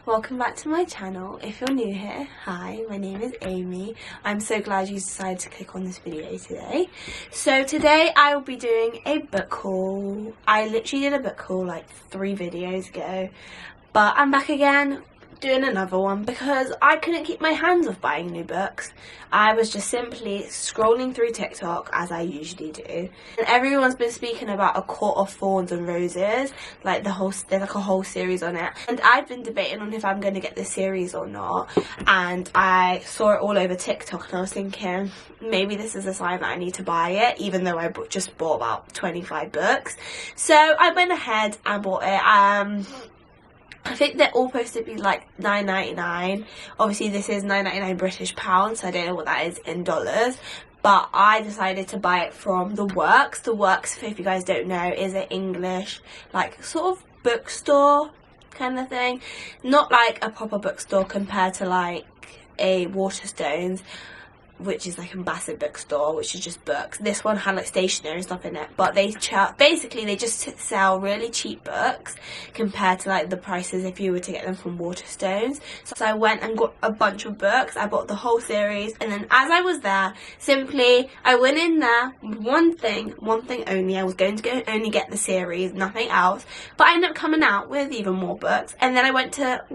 welcome back to my channel. If you're new here, hi, my name is Amy. I'm so glad you decided to click on this video today. So today I will be doing a book haul. I literally did a book haul like 3 videos ago, but I'm back again doing another one because I couldn't keep my hands off buying new books. I was just simply scrolling through TikTok as I usually do, and everyone's been speaking about A Court of Thorns and Roses, like there's like a whole series on it, and I've been debating on if I'm going to get this series or not. And I saw it all over TikTok and I was thinking maybe this is a sign that I need to buy it, even though I just bought about 25 books. So I went ahead and bought it. I think they're all supposed to be like £9.99. Obviously this is £9.99 British pounds, so I don't know what that is in dollars. But I decided to buy it from The Works. The Works, if you guys don't know, is an English like sort of bookstore kind of thing. Not like a proper bookstore compared to like a Waterstones, which is like a massive bookstore, which is just books. This one had like stationery and stuff in it, but they just sell really cheap books compared to like the prices if you were to get them from Waterstones. So I went and got a bunch of books. I bought the whole series, and then as I was there, I went in there with one thing only. I was going to go only get the series, nothing else, but I ended up coming out with even more books. And then I went to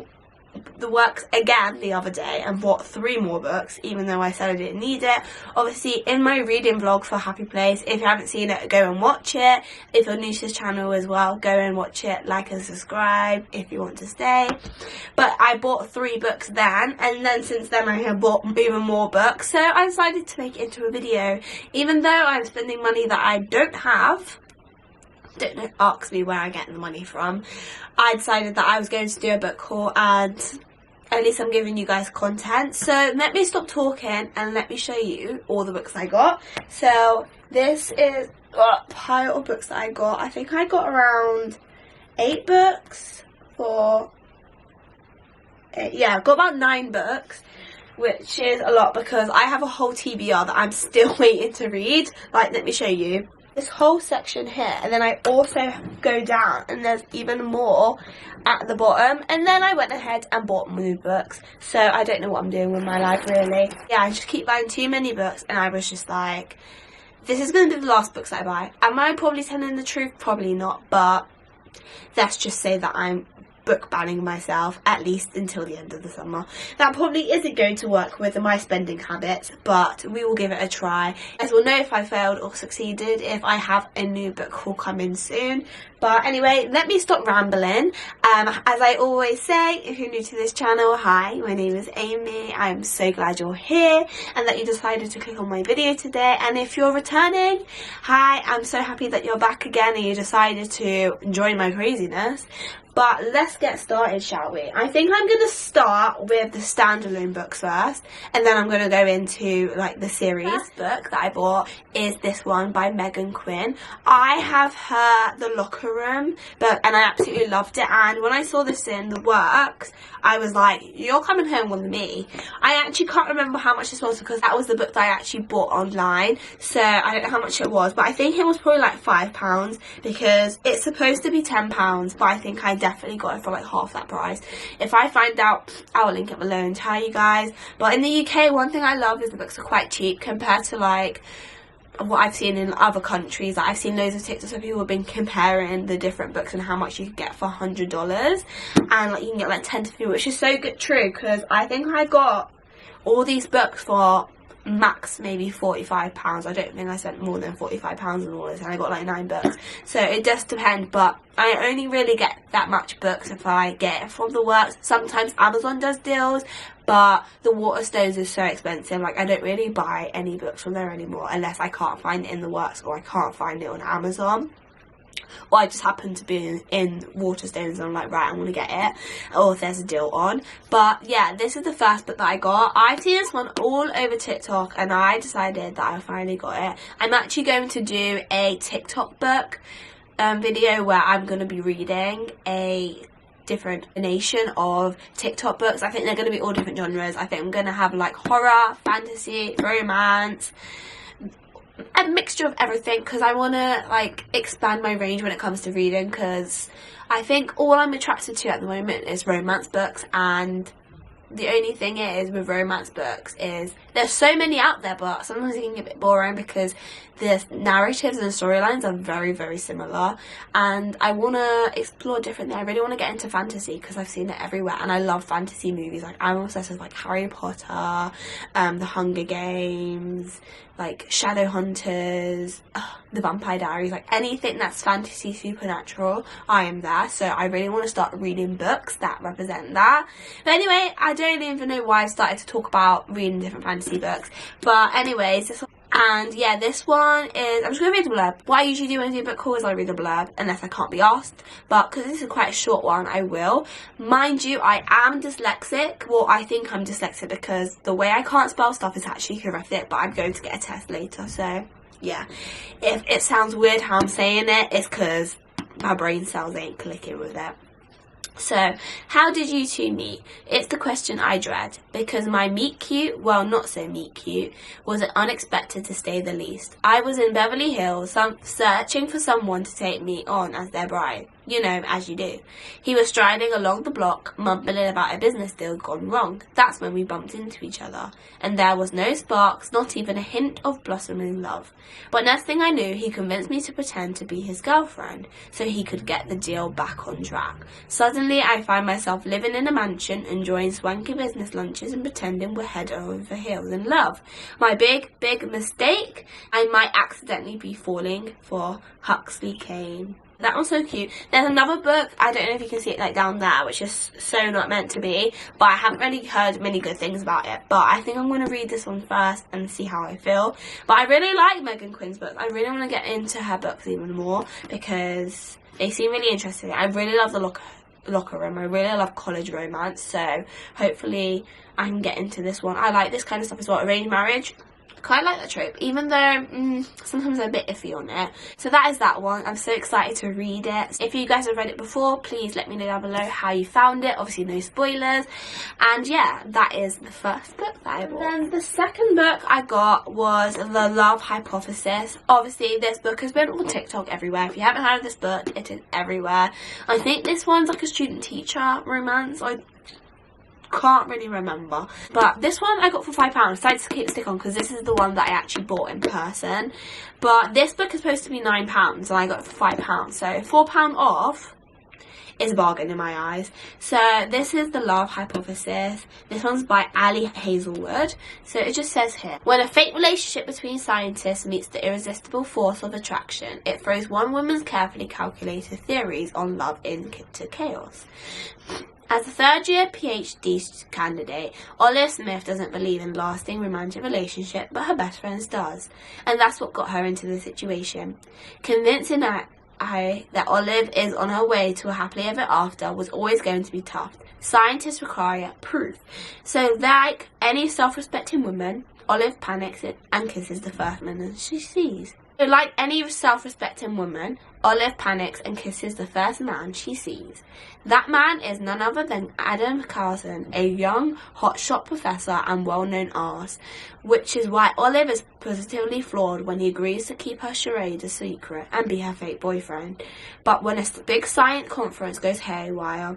The Works again the other day and bought 3 more books, even though I said I didn't need it. Obviously in my reading vlog for Happy Place, if you haven't seen it, go and watch it. If you're new to this channel as well, go and watch it, like and subscribe if you want to stay. But I bought 3 books then, and then since then I have bought even more books, so I decided to make it into a video, even though I'm spending money that I don't have. Don't ask me where I get the money from. I decided that I was going to do a book haul, and at least I'm giving you guys content. So let me stop talking and let me show you all the books I got. So this is a pile of books that I got. I think I got around 8 books for yeah, I got about 9 books, which is a lot because I have a whole TBR that I'm still waiting to read. Like, let me show you. This whole section here, and then I also go down and there's even more at the bottom, and then I went ahead and bought new books. So I don't know what I'm doing with my life really. Yeah, I just keep buying too many books, and I was just like, this is going to be the last books I buy. Am I probably telling the truth? Probably not, but let's just say that I'm book banning myself at least until the end of the summer. That probably isn't going to work with my spending habits, but we will give it a try. You guys will know if I failed or succeeded if I have a new book haul coming soon. But anyway, let me stop rambling. As I always say, if you're new to this channel, hi, my name is Amy. I'm so glad you're here and that you decided to click on my video today. And if you're returning, hi, I'm so happy that you're back again and you decided to join my craziness. But let's get started, shall we? I think I'm going to start with the standalone books first, and then I'm going to go into like the series. First book that I bought is this one by Megan Quinn. I have her The Locker Room book and I absolutely loved it, and when I saw this in The Works, I was like, you're coming home with me. I actually can't remember how much this was because that was the book that I actually bought online, so I don't know how much it was, but I think it was probably like £5 because it's supposed to be £10, but I think I definitely got it for like half that price. If I find out, I'll link it below and tell you guys. But in the UK, one thing I love is the books are quite cheap compared to like what I've seen in other countries. Like, I've seen loads of TikToks of people have been comparing the different books and how much you can get for $100, and like you can get like 10 to 15, which is so good, true, because I think I got all these books for max maybe £45. I don't think I spent more than £45 on all this, and I got like 9 books. So it does depend, but I only really get that much books if I get it from The Works. Sometimes Amazon does deals, but the Waterstones is so expensive. Like, I don't really buy any books from there anymore unless I can't find it in The Works or I can't find it on Amazon. Or I just happen to be in Waterstones and I'm like, right, I want to get it, or if there's a deal on. But yeah, this is the first book that I got. I've seen this one all over TikTok and I decided that I finally got it. I'm actually going to do a TikTok book video where I'm going to be reading a different nation of TikTok books. I think they're going to be all different genres. I think I'm going to have like horror, fantasy, romance, a mixture of everything, because I want to like expand my range when it comes to reading, because I think all I'm attracted to at the moment is romance books. And the only thing is with romance books is there's so many out there, but sometimes it can get a bit boring because the narratives and storylines are very, very similar, and I want to explore differently. I really want to get into fantasy because I've seen it everywhere, and I love fantasy movies. Like, I'm obsessed with like Harry Potter, The Hunger Games, like Shadowhunters, The Vampire Diaries, like anything that's fantasy supernatural, I am there. So I really want to start reading books that represent that. But anyway, I don't even know why I started to talk about reading different fantasy books, but anyways, this one, and yeah, this one is, I'm just going to read the blurb. What I usually do when I do a book haul is I read the blurb, unless I can't be asked, but because this is quite a short one, I will. Mind you, I am dyslexic. Well, I think I'm dyslexic because the way I can't spell stuff is actually horrific, but I'm going to get a test later, so yeah. If it sounds weird how I'm saying it, it's because my brain cells ain't clicking with it. So, how did you two meet? It's the question I dread, because my meet cute, well, not so meet cute, was unexpected to say the least. I was in Beverly Hills, searching for someone to take me on as their bride. You know, as you do. He was striding along the block, mumbling about a business deal gone wrong. That's when we bumped into each other. And there was no sparks, not even a hint of blossoming love. But next thing I knew, he convinced me to pretend to be his girlfriend, so he could get the deal back on track. Suddenly, I find myself living in a mansion, enjoying swanky business lunches and pretending we're head over heels in love. My big, big mistake, I might accidentally be falling for Huxley Kane. That one's so cute. There's another book, I don't know if you can see it like down there, which is so not meant to be, but I haven't really heard many good things about it. But I think I'm going to read this one first and see how I feel. But I really like Megan Quinn's books. I really want to get into her books even more because they seem really interesting. I really love the locker room. I really love college romance, so hopefully I can get into this one. I like this kind of stuff as well. Arranged marriage. Quite like that trope, even though sometimes I'm a bit iffy on it. So that is that one. I'm so excited to read it. If you guys have read it before, please let me know down below how you found it. Obviously no spoilers. And yeah, that is the first book that I bought. And then the second book I got was The Love Hypothesis. Obviously this book has been on TikTok everywhere. If you haven't heard of this book, it is everywhere. I think this one's like a student-teacher romance. I can't really remember, but this one I got for £5. I decided to keep the stick on because this is the one that I actually bought in person, but this book is supposed to be £9 and I got it for £5, so £4 off is a bargain in my eyes. So this is The Love Hypothesis. This one's by Ali Hazelwood. So it just says here, when a fake relationship between scientists meets the irresistible force of attraction, it throws one woman's carefully calculated theories on love into chaos. As a third-year PhD candidate, Olive Smith doesn't believe in lasting romantic relationship, but her best friend does. And that's what got her into the situation. Convincing that Olive is on her way to a happily ever after was always going to be tough. Scientists require proof. So like any self-respecting woman, Olive panics and kisses the first man she sees. So like any self-respecting woman, Olive panics and kisses the first man she sees. That man is none other than Adam Carlson, a young hotshot professor and well-known arse, which is why Olive is positively flawed when he agrees to keep her charade a secret and be her fake boyfriend. But when a big science conference goes haywire,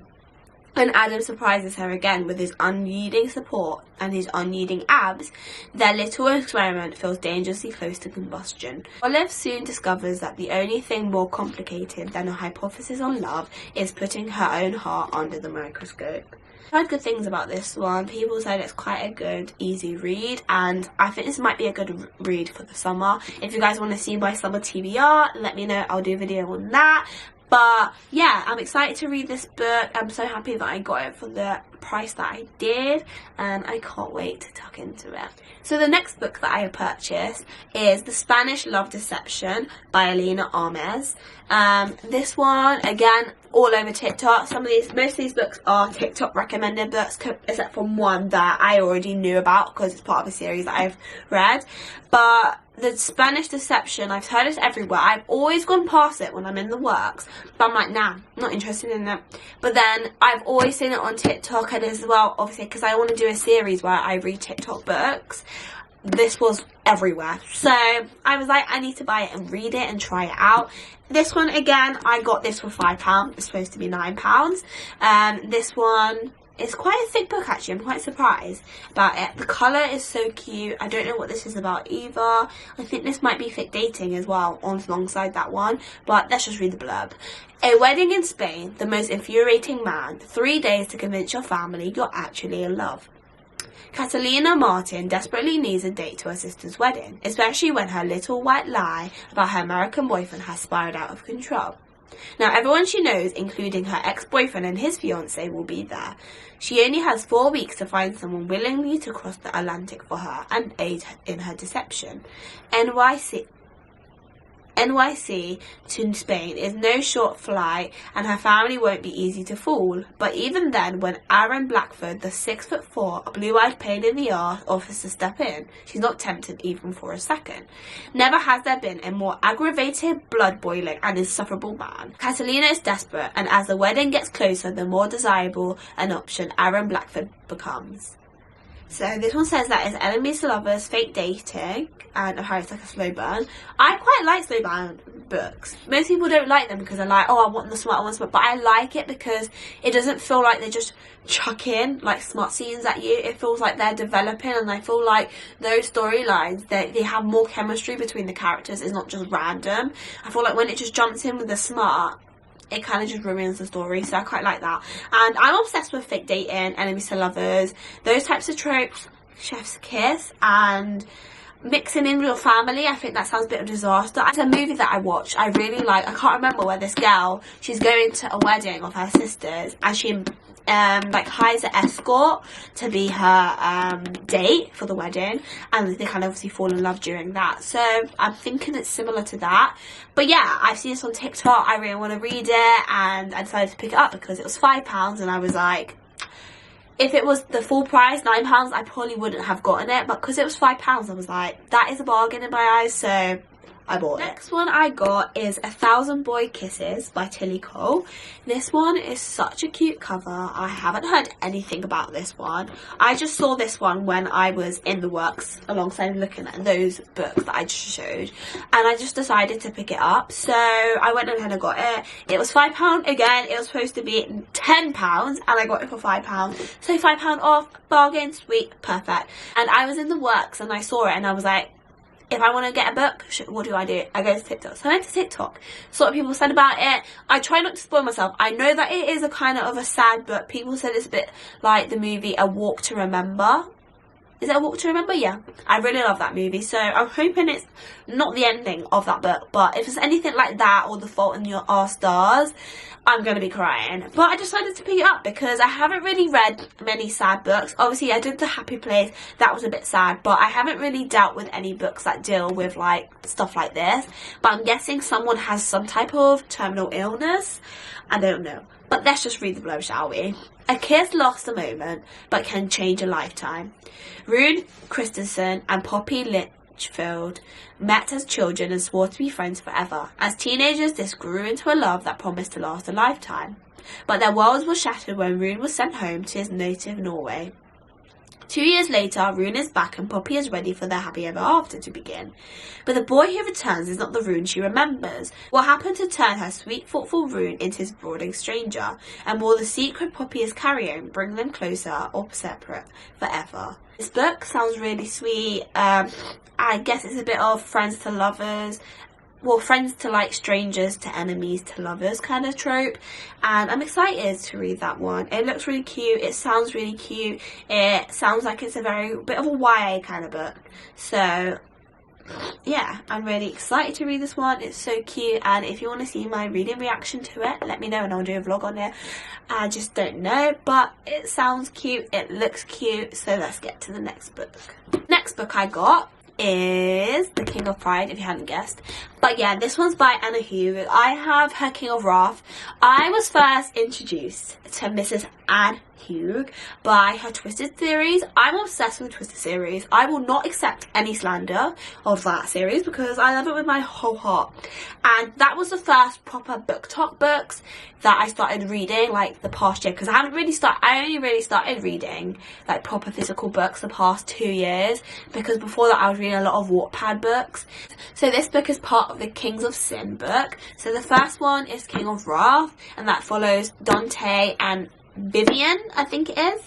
and Adam surprises her again with his unyielding support and his unyielding abs, their little experiment feels dangerously close to combustion. Olive soon discovers that the only thing more complicated than a hypothesis on love is putting her own heart under the microscope. I heard good things about this one. People said it's quite a good, easy read, and I think this might be a good read for the summer. If you guys want to see my summer TBR, let me know. I'll do a video on that. But yeah, I'm excited to read this book. I'm so happy that I got it for the price that I did, and I can't wait to tuck into it. So the next book that I purchased is The Spanish Love Deception by Elena Armes. This one, again, all over TikTok. Most of these books are TikTok recommended books, except for one that I already knew about because it's part of a series that I've read. But The Spanish Deception, I've heard it everywhere. I've always gone past it when I'm in the works, but I'm like, nah, I'm not interested in it. But then I've always seen it on TikTok, and as well, obviously, because I want to do a series where I read TikTok books. this was everywhere. So I was like, I need to buy it and read it and try it out. This one, again, I got this for £5. It's supposed to be £9. This one is quite a thick book, actually. I'm quite surprised about it. The colour is so cute. I don't know what this is about either. I think this might be fic dating as well, alongside that one. But let's just read the blurb. A wedding in Spain, the most infuriating man. 3 days to convince your family you're actually in love. Catalina Martin desperately needs a date to her sister's wedding, especially when her little white lie about her American boyfriend has spiraled out of control. Now everyone she knows, including her ex-boyfriend and his fiancée, will be there. She only has 4 weeks to find someone willingly to cross the Atlantic for her and aid in her deception. NYC to Spain is no short flight, and her family won't be easy to fool. But even then, when Aaron Blackford, the 6'4", blue-eyed pain in the arse, offers to step in, she's not tempted even for a second. Never has there been a more aggravated, blood-boiling and insufferable man. Catalina is desperate, and as the wedding gets closer, the more desirable an option Aaron Blackford becomes. So this one says that it's enemies to lovers, fake dating, and apparently it's like a slow burn. I quite like slow burn books. Most people don't like them because they're like, oh, I want the smart, I want the smart. But I like it because it doesn't feel like they're just chucking like smart scenes at you. It feels like they're developing, and I feel like those storylines, they have more chemistry between the characters. It's not just random. I feel like when it just jumps in with the smart, it kind of just ruins the story, so I quite like that. And I'm obsessed with fake dating, enemies to lovers, those types of tropes, chef's kiss, and mixing in real family. I think that sounds a bit of a disaster. It's a movie that I watched, I really like. I can't remember where this girl, she's going to a wedding of her sisters, and she like hires an escort to be her date for the wedding, and they kind of obviously fall in love during that. So I'm thinking it's similar to that. But yeah, I've seen this on TikTok, I really want to read it, and I decided to pick it up because it was £5, and I was like, if it was the full price, £9, I probably wouldn't have gotten it, but because it was £5, I was like, that is a bargain in my eyes, so I bought it. Next one I got is 1,000 Boy Kisses by Tilly Cole. This one is such a cute cover. I haven't heard anything about this one. I just saw this one when I was in the works alongside looking at those books that I just showed, and I just decided to pick it up. So I went ahead and got it. It was £5 again. It was supposed to be £10 and I got it for £5. So £5 off, bargain, sweet, perfect. And I was in the works and I saw it and I was like, if I want to get a book, what do? I go to TikTok. So I went to TikTok. Saw what people said about it. I try not to spoil myself. I know that it is a kind of a sad book. People said it's a bit like the movie A Walk to Remember. Is it A Walk to Remember? Yeah. I really love that movie. So I'm hoping it's not the ending of that book. But if it's anything like that or The Fault in Our Stars, I'm going to be crying. But I decided to pick it up because I haven't really read many sad books. Obviously, I did The Happy Place. That was a bit sad. But I haven't really dealt with any books that deal with like stuff like this. But I'm guessing someone has some type of terminal illness. I don't know. But let's just read the blurb, shall we? A kiss lasts a moment, but can change a lifetime. Rune Christensen and Poppy Litchfield met as children and swore to be friends forever. As teenagers, this grew into a love that promised to last a lifetime. But their worlds were shattered when Rune was sent home to his native Norway. 2 years later, Rune is back and Poppy is ready for their happy ever after to begin. But the boy who returns is not the Rune she remembers. What happened to turn her sweet, thoughtful Rune into his brooding stranger? And will the secret Poppy is carrying bring them closer or separate forever? This book sounds really sweet. I guess it's a bit of friends to lovers. Well, friends to like strangers to enemies to lovers kind of trope, and I'm excited to read that one. It looks really cute, it sounds really cute, it sounds like it's a very bit of a YA kind of book, so yeah, I'm really excited to read this one. It's so cute, and if you want to see my reading reaction to it, let me know and I'll do a vlog on it. I just don't know, but it sounds cute, it looks cute, so let's get to the next book. Next book I got is The King of Pride, if you hadn't guessed. But yeah, this one's by Anna Hugh. I have her King of Wrath. I was first introduced to Mrs. Anne Hugh by her Twisted series. I'm obsessed with the Twisted series. I will not accept any slander of that series because I love it with my whole heart. And that was the first proper book talk books that I started reading like the past year, because I only really started reading like proper physical books the past 2 years, because before that I was reading a lot of Wattpad books. So this book is part of the Kings of Sin book. So the first one is King of Wrath, and that follows Dante and Vivian, I think it is.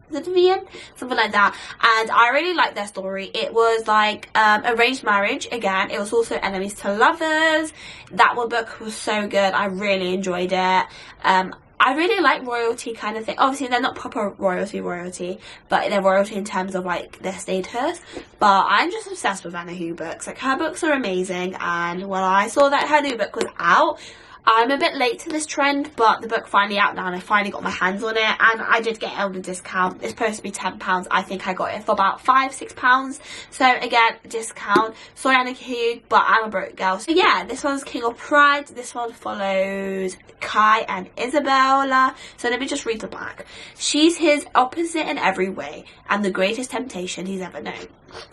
Is it Vivian? Something like that. And I really liked their story. It was like arranged marriage again. It was also enemies to lovers. That one book was so good. I really enjoyed it. I really like royalty kind of thing. Obviously they're not proper royalty, but they're royalty in terms of like their status. But I'm just obsessed with Anna Hu books. Like, her books are amazing, and when I saw that her new book was out, I'm a bit late to this trend, but the book finally out now and I finally got my hands on it, and I did get it on a discount. It's supposed to be £10. I think I got it for about £5-6. So again, discount. Sorry Anna Hu, but I'm a broke girl. So yeah, this one's King of Pride. This one follows Kai and Isabella. So let me just read the back. She's his opposite in every way, and the greatest temptation he's ever known.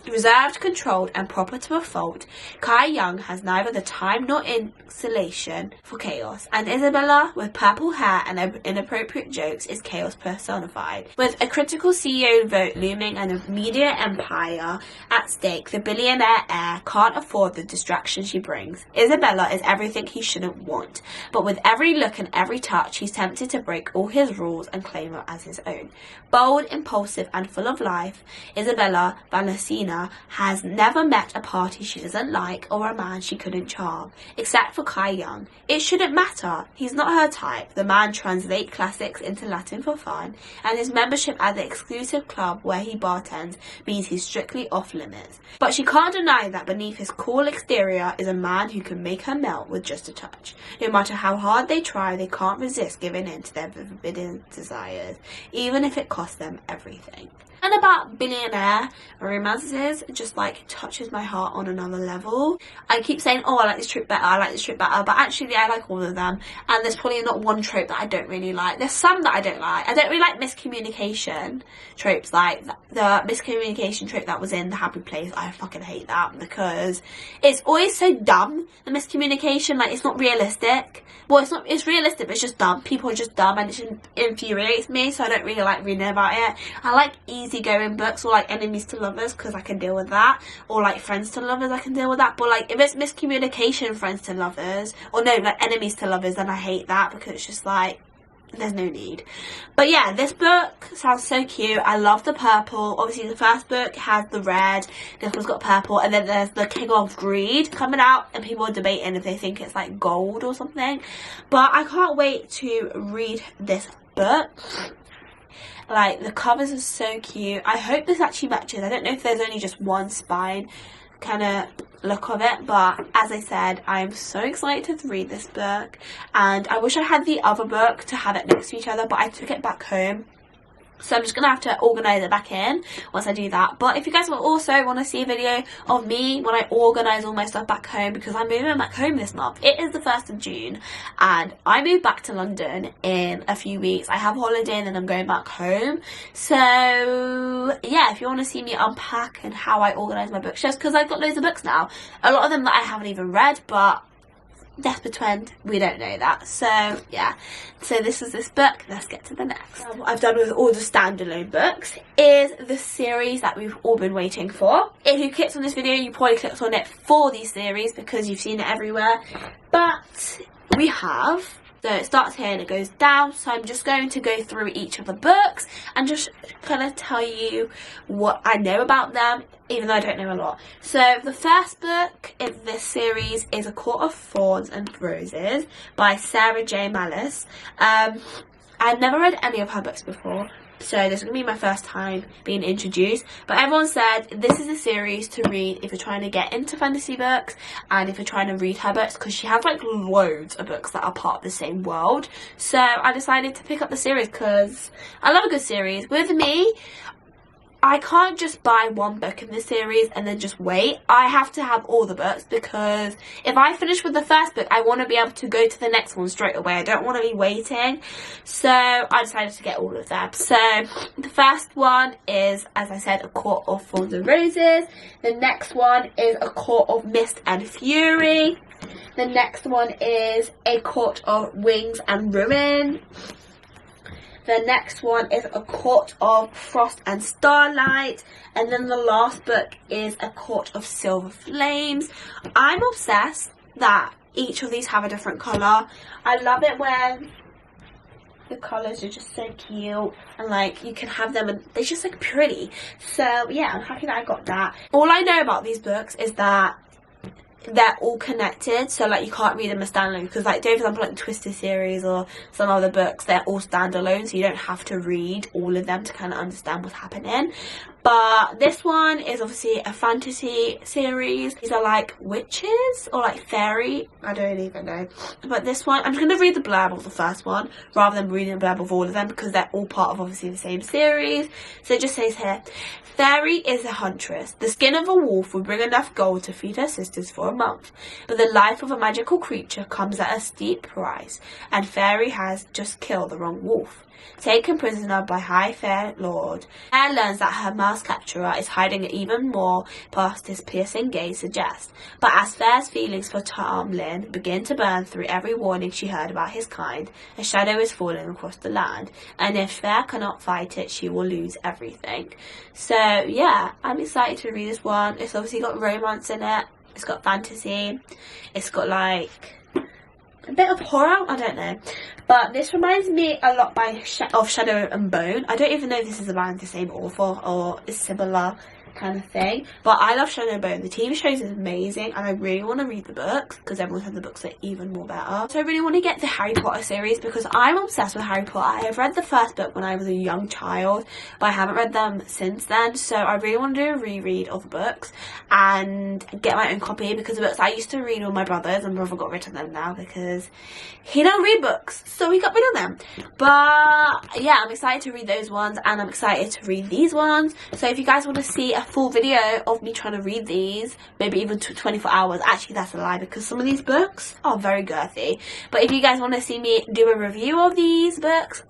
Reserved, controlled, and proper to a fault, Kai Young has neither the time nor inclination for chaos, and Isabella, with purple hair and inappropriate jokes, is chaos personified. With a critical CEO vote looming and a media empire at stake, the billionaire heir can't afford the distraction she brings. Isabella is everything he shouldn't want, but with every look and every touch, he's tempted to break all his rules and claim her as his own. Bold, impulsive, and full of life, Isabella Valentina has never met a party she doesn't like or a man she couldn't charm, except for Kai Young. It shouldn't matter. He's not her type. The man translates classics into Latin for fun, and his membership at the exclusive club where he bartends means he's strictly off limits. But she can't deny that beneath his cool exterior is a man who can make her melt with just a touch. No matter how hard they try, they can't resist giving in to their forbidden desires, even if it costs them everything. And about billionaire romances just like touches my heart on another level. I keep saying, oh, I like this trope better, I like this trope better, but actually I like all of them, and there's probably not one trope that I don't really like. There's some that I don't like. I don't really like miscommunication tropes, like the miscommunication trope that was in The Happy Place. I fucking hate that because it's always so dumb, the miscommunication. Like, it's not realistic. Well, it's realistic, but it's just dumb. People are just dumb, and it just infuriates me, so I don't really like reading about it. I like easygoing books, or like enemies to lovers, because I can deal with that, or like friends to lovers, I can deal with that. But like, if it's miscommunication friends to lovers, or no, like enemies to lovers, then I hate that, because it's just like, there's no need. But yeah, this book sounds so cute. I love the purple. Obviously the first book has the red, this one's got purple, and then there's the King of Greed coming out, and people are debating if they think it's like gold or something. But I can't wait to read this book. Like, the covers are so cute. I hope this actually matches. I don't know if there's only just one spine kind of look of it, but as I said, I'm so excited to read this book, and I wish I had the other book to have it next to each other, but I took it back home. So I'm just going to have to organise it back in once I do that. But if you guys will also want to see a video of me when I organise all my stuff back home, because I'm moving back home this month. It is the 1st of June and I move back to London in a few weeks. I have a holiday and then I'm going back home. So yeah, if you want to see me unpack and how I organise my bookshelves, because I've got loads of books now. A lot of them that I haven't even read, but let's pretend we don't know that. So yeah, so this is this book. Let's get to the next. What I've done with all the standalone books is the series that we've all been waiting for. If you clicked on this video, you probably clicked on it for these series because you've seen it everywhere, but we have, so it starts here and it goes down. So I'm just going to go through each of the books and just kind of tell you what I know about them, even though I don't know a lot. So the first book in this series is A Court of Thorns and Roses by Sarah J. Maas. I've never read any of her books before, so this is going to be my first time being introduced. But everyone said this is a series to read if you're trying to get into fantasy books and if you're trying to read her books, because she has like loads of books that are part of the same world. So I decided to pick up the series because I love a good series. With me, I can't just buy one book in this series and then just wait. I have to have all the books, because if I finish with the first book, I want to be able to go to the next one straight away. I don't want to be waiting. So I decided to get all of them. So the first one is, as I said, A Court of Thorns and Roses. The next one is A Court of Mist and Fury. The next one is A Court of Wings and Ruin. The next one is A Court of Frost and Starlight. And then the last book is A Court of Silver Flames. I'm obsessed that each of these have a different colour. I love it when the colours are just so cute, and like you can have them and they're just like pretty. So yeah, I'm happy that I got that. All I know about these books is that they're all connected, so like you can't read them as standalone, because like, for example, like the Twisted series or some other books, they're all standalone, so you don't have to read all of them to kind of understand what's happening. But this one is obviously a fantasy series. These are like witches or like fairy, I don't even know. But this one, I'm just going to read the blurb of the first one rather than reading the blurb of all of them, because they're all part of obviously the same series. So it just says here, Fairy is a huntress. The skin of a wolf would bring enough gold to feed her sisters for a month. But the life of a magical creature comes at a steep price, and Fairy has just killed the wrong wolf. Taken prisoner by High Fair Lord, Fair learns that her masked capturer is hiding even more past his piercing gaze suggests. But as Fair's feelings for Tamlin begin to burn through every warning she heard about his kind, a shadow is falling across the land, and if Fair cannot fight it, she will lose everything. So yeah, I'm excited to read this one. It's obviously got romance in it, it's got fantasy, it's got like a bit of horror, I don't know. But this reminds me a lot of Shadow and Bone. I don't even know if this is about the same author or is similar kind of thing. But I love Shadow and Bone. The TV shows is amazing, and I really want to read the books, because everyone said the books are even more better. So I really want to get the Harry Potter series, because I'm obsessed with Harry Potter. I have read the first book when I was a young child, but I haven't read them since then. So I really want to do a reread of the books and get my own copy, because the books I used to read with my brothers, and my brother got rid of them now because he don't read books, so he got rid of them. But yeah, I'm excited to read those ones, and I'm excited to read these ones. So if you guys want to see a full video of me trying to read these, maybe even 24 hours, actually that's a lie, because some of these books are very girthy. But if you guys want to see me do a review of these books,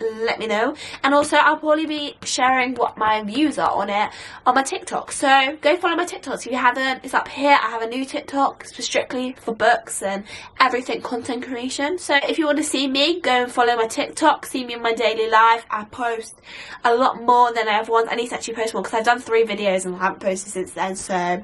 let me know. And also I'll probably be sharing what my views are on it on my TikTok, so go follow my TikToks if you haven't. It's up here. I have a new TikTok strictly for books and everything content creation. So if you want to see me, go and follow my TikTok, see me in my daily life. I post a lot more than I ever want. I need to actually post more, because I've done 3 videos and I haven't posted since then. So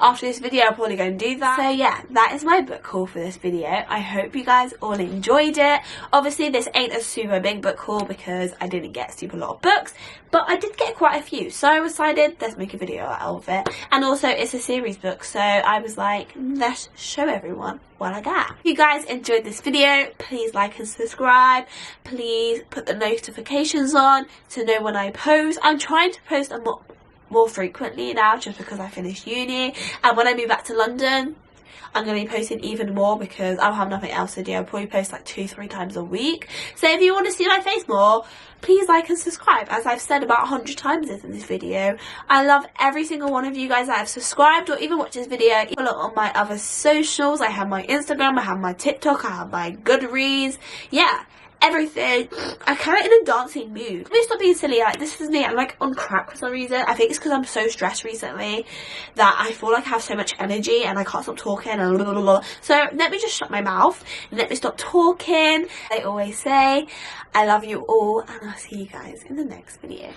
after this video I'll probably go and do that. So yeah, that is my book haul for this video. I hope you guys all enjoyed it. Obviously this ain't a super big book haul because I didn't get a super lot of books, but I did get quite a few, so I decided let's make a video out of it. And also it's a series book, so I was like, let's show everyone what I got. If you guys enjoyed this video, please like and subscribe. Please put the notifications on to know when I post. I'm trying to post a more frequently now, just because I finished uni, and when I move back to London I'm going to be posting even more, because I'll have nothing else to do. I'll probably post like 2-3 times a week. So if you want to see my face more, please like and subscribe. As I've said about 100 times in this video, I love every single one of you guys that have subscribed or even watched this video. Follow on my other socials. I have my Instagram, I have my TikTok, I have my Goodreads, yeah, everything. I'm kind of in a dancing mood. Let me stop being silly. Like, this is me. I'm like on crack for some reason. I think it's because I'm so stressed recently that I feel like I have so much energy and I can't stop talking and blah, blah, blah. So let me just shut my mouth and let me stop talking. I always say I love you all, and I'll see you guys in the next video.